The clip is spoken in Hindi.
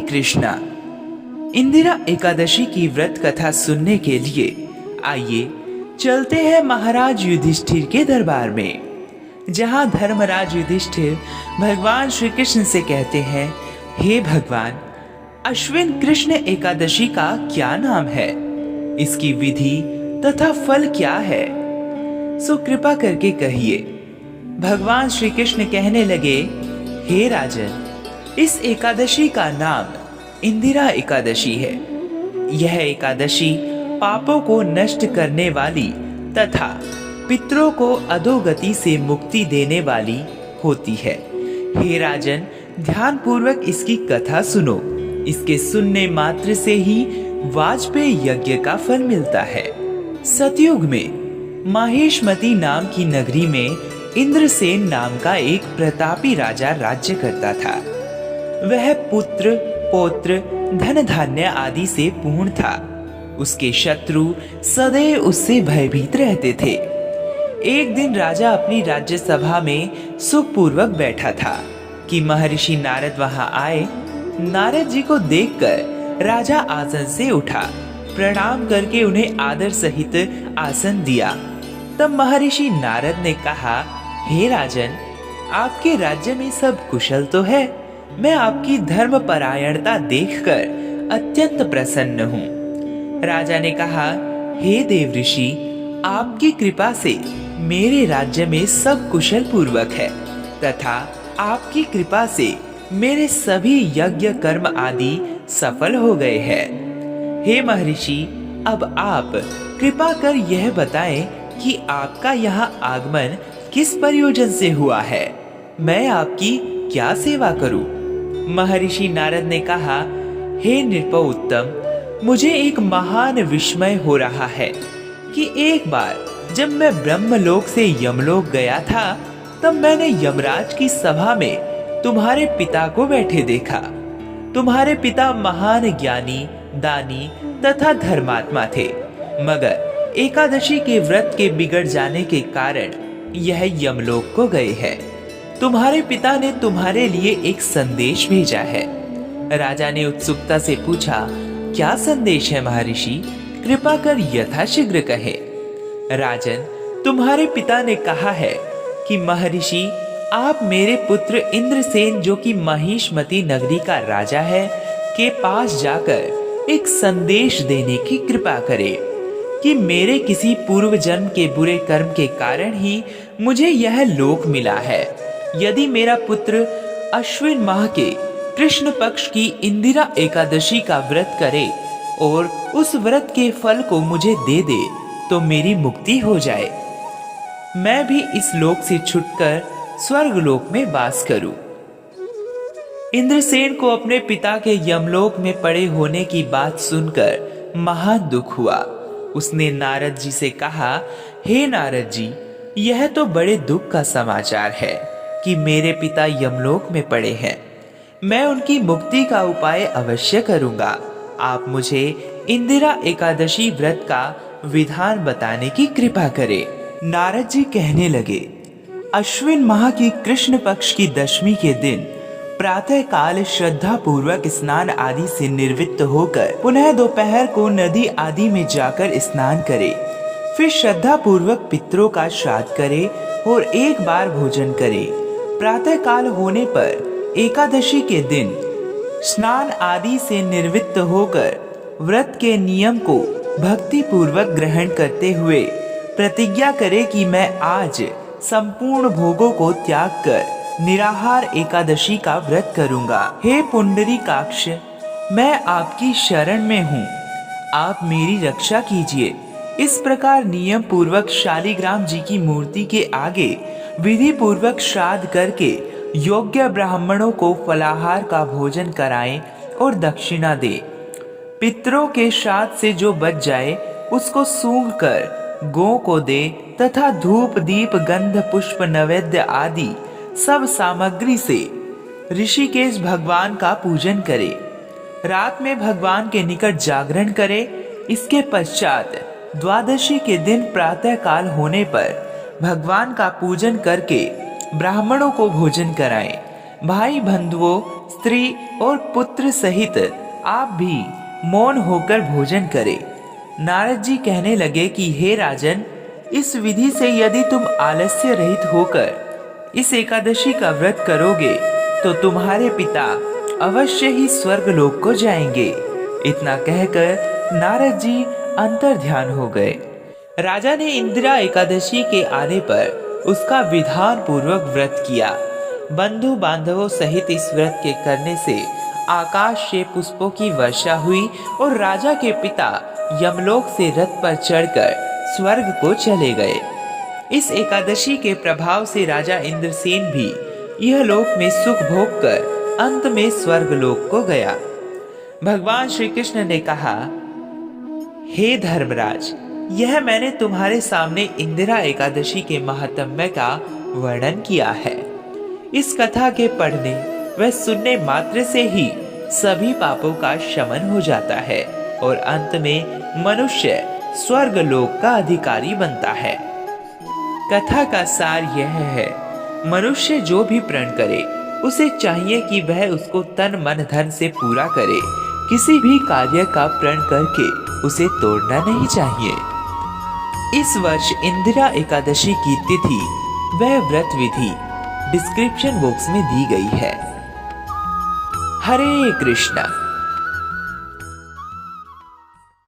कृष्णा। इंदिरा एकादशी की व्रत कथा सुनने के लिए आइए चलते हैं महाराज युधिष्ठिर के दरबार में, जहां धर्मराज युधिष्ठिर भगवान श्री कृष्ण से कहते हैं, हे भगवान, अश्विन कृष्ण एकादशी का क्या नाम है, इसकी विधि तथा फल क्या है, सो कृपा करके कहिए। भगवान श्री कृष्ण कहने लगे, हे राजन, इस एकादशी का नाम इंदिरा एकादशी है। यह एकादशी पापों को नष्ट करने वाली तथा पितरों को अधोगति से मुक्ति देने वाली होती है। हे राजन, ध्यान पूर्वक इसकी कथा सुनो। इसके सुनने मात्र से ही वाजपेयी यज्ञ का फल मिलता है। सतयुग में माहेशमती नाम की नगरी में इंद्रसेन नाम का एक प्रतापी राजा राज्य करता था। वह पुत्र, पौत्र, धन धान्य आदि से पूर्ण था। उसके शत्रु सदैव उससे भयभीत रहते थे। एक दिन राजा अपनी राज्य सभा में सुखपूर्वक बैठा था कि महर्षि नारद वहां आए। नारद जी को देखकर राजा आसन से उठा, प्रणाम करके उन्हें आदर सहित आसन दिया। तब महर्षि नारद ने कहा, हे राजन, आपके राज्य में सब कुशल तो है। मैं आपकी धर्म परायणता देखकर अत्यंत प्रसन्न हूँ। राजा ने कहा, हे देव ऋषि, आपकी कृपा से मेरे राज्य में सब कुशल पूर्वक है तथा आपकी कृपा से मेरे सभी यज्ञ कर्म आदि सफल हो गए हैं। हे महर्षि, अब आप कृपा कर यह बताएं कि आपका यहाँ आगमन किस प्रयोजन से हुआ है। मैं आपकी क्या सेवा करूं? महर्षि नारद ने कहा, हे नृपोत्तम, मुझे एक महान विस्मय हो रहा है कि एक बार जब मैं ब्रह्मलोक से यमलोक गया था, तब मैंने यमराज की सभा में तुम्हारे पिता को बैठे देखा। तुम्हारे पिता महान ज्ञानी, दानी तथा धर्मात्मा थे, मगर एकादशी के व्रत के बिगड़ जाने के कारण यह यमलोक को गए हैं। तुम्हारे पिता ने तुम्हारे लिए एक संदेश भेजा है। राजा ने उत्सुकता से पूछा, क्या संदेश है महर्षि? कृपा कर यथाशीघ्र कहे। राजन, तुम्हारे पिता ने कहा है कि महर्षि, आप मेरे पुत्र इंद्रसेन, जो कि महिष्मती नगरी का राजा है, के पास जाकर एक संदेश देने की कृपा करें कि मेरे किसी पूर्व जन्म के बुरे कर्म के कारण ही मुझे यह लोक मिला है। यदि मेरा पुत्र अश्विन माह के कृष्ण पक्ष की इंदिरा एकादशी का व्रत करे और उस व्रत के फल को मुझे दे दे, तो मेरी मुक्ति हो जाए। मैं भी इस लोक से छुटकर स्वर्ग लोक में वास करूं। इंद्रसेन को अपने पिता के यमलोक में पड़े होने की बात सुनकर महान दुख हुआ। उसने नारद जी से कहा, हे नारद जी, यह तो बड़े दुख का समाचार है कि मेरे पिता यमलोक में पड़े हैं। मैं उनकी मुक्ति का उपाय अवश्य करूंगा। आप मुझे इंदिरा एकादशी व्रत का विधान बताने की कृपा करें। नारद जी कहने लगे, अश्विन माह की कृष्ण पक्ष की दशमी के दिन प्रातः काल श्रद्धा पूर्वक स्नान आदि से निवृत्त होकर पुनः दोपहर को नदी आदि में जाकर स्नान करे। फिर श्रद्धा पूर्वक पितरों का श्राद्ध करे और एक बार भोजन करे। प्रातः काल होने पर एकादशी के दिन स्नान आदि से निवृत्त होकर व्रत के नियम को भक्ति पूर्वक ग्रहण करते हुए प्रतिज्ञा करे कि मैं आज संपूर्ण भोगों को त्याग कर निराहार एकादशी का व्रत करूंगा। हे पुंडरीकाक्ष, मैं आपकी शरण में हूँ, आप मेरी रक्षा कीजिए। इस प्रकार नियम पूर्वक शालिग्राम जी की मूर्ति के आगे विधि पूर्वक श्राद्ध करके योग्य ब्राह्मणों को फलाहार का भोजन कराएं और दक्षिणा दे। पितरों के श्राद्ध से जो बच जाए उसको सूंघ कर गौ को दे तथा धूप, दीप, गंध, पुष्प, नैवेद्य आदि सब सामग्री से ऋषिकेश भगवान का पूजन करे। रात में भगवान के निकट जागरण करे। इसके पश्चात द्वादशी के दिन प्रातः काल होने पर भगवान का पूजन करके ब्राह्मणों को भोजन कराएं। भाई बंधुओं, स्त्री और पुत्र सहित आप भी मौन होकर भोजन करें। नारद जी कहने लगे कि हे राजन, इस विधि से यदि तुम आलस्य रहित होकर इस एकादशी का व्रत करोगे तो तुम्हारे पिता अवश्य ही स्वर्ग लोक को जाएंगे। इतना कहकर नारद जी अंतर ध्यान हो गए। राजा ने इंदिरा एकादशी के आने पर उसका विधान पूर्वक व्रत किया। बंधु बांधवों सहित इस व्रत के करने से आकाश से पुष्पों की वर्षा हुई और राजा के पिता यमलोक से रथ पर चढ़कर स्वर्ग को चले गए। इस एकादशी के प्रभाव से राजा इंद्रसेन भी यह लोक में सुख भोग कर अंत में स्वर्ग लोक को गया। भगवान श्री कृष्ण ने कहा, हे धर्मराज, यह मैंने तुम्हारे सामने इंदिरा एकादशी के महात्म्य का वर्णन किया है। इस कथा के पढ़ने व सुनने मात्र से ही सभी पापों का शमन हो जाता है और अंत में मनुष्य स्वर्ग लोक का अधिकारी बनता है। कथा का सार यह है, मनुष्य जो भी प्रण करे उसे चाहिए कि वह उसको तन मन धन से पूरा करे। किसी भी कार्य का प्रण करके उसे तोड़ना नहीं चाहिए। इस वर्ष इंदिरा एकादशी की तिथि व व्रत विधि डिस्क्रिप्शन बॉक्स में दी गई है। हरे कृष्णा।